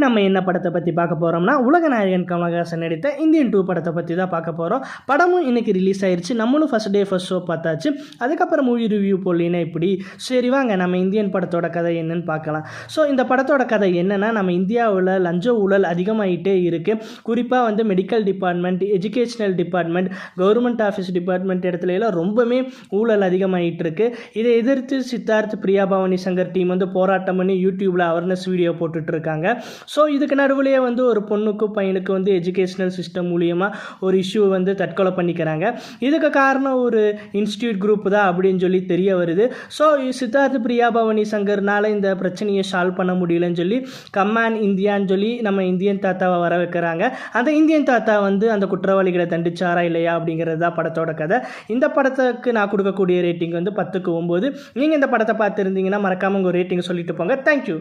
நம்ம என்ன படத்தை பற்றி பார்க்க போகிறோம்னா உலகநாயகன் கமலஹாசன் நடித்த இந்தியன் 2 படத்தை பற்றி தான் பார்க்க போகிறோம். படமும் இன்றைக்கி ரிலீஸ் ஆயிடுச்சு. நம்மளும் ஃபஸ்ட் டே ஃபஸ்ட் ஷோ பார்த்தாச்சு. அதுக்கப்புறம் மூவி ரிவ்யூ போடலினா இப்படி சரி வாங்க நம்ம இந்தியன் படத்தோட கதை என்னன்னு பார்க்கலாம். ஸோ இந்த படத்தோட கதை என்னென்னா, நம்ம இந்தியாவில் லஞ்ச ஊழல் அதிகமாகிட்டே இருக்குது. குறிப்பாக வந்து medical department, educational department, government office department இடத்துல எல்லாம் ரொம்பவே ஊழல் அதிகமாகிட்டு இருக்கு. இதை எதிர்த்து சித்தார்த், பிரியா பவானி சங்கர் டீம் வந்து போராட்டம் பண்ணி யூடியூப்பில் அவேர்னஸ் வீடியோ போட்டுட்டு இருக்காங்க. ஸோ இதுக்கு நடுவுலையே வந்து ஒரு பொண்ணுக்கும் பையனுக்கு வந்து எஜுகேஷ்னல் சிஸ்டம் மூலியமாக ஒரு இஷ்யூ வந்து தற்கொலை பண்ணிக்கிறாங்க. இதுக்கு காரணம் ஒரு இன்ஸ்டியூட் குரூப் தான் அப்படின்னு சொல்லி தெரிய வருது. ஸோ சித்தார்த், பிரியா பவானி சங்கர்னால இந்த பிரச்சனையை சால்வ் பண்ண முடியலன்னு சொல்லி கம்மான் இந்தியான்னு சொல்லி நம்ம இந்தியன் தாத்தாவை வர வைக்கிறாங்க. அந்த இந்தியன் தாத்தா வந்து அந்த குற்றவாளிகளை தண்டிச்சாரா இல்லையா அப்படிங்கிறது தான் படத்தோட கதை. இந்த படத்துக்கு நான் கொடுக்கக்கூடிய ரேட்டிங் வந்து 10க்கு 9. நீங்கள் இந்த படத்தை பார்த்துருந்தீங்கன்னா மறக்காமல் உங்கள் ரேட்டிங் சொல்லிட்டு போங்க. தேங்க்யூ.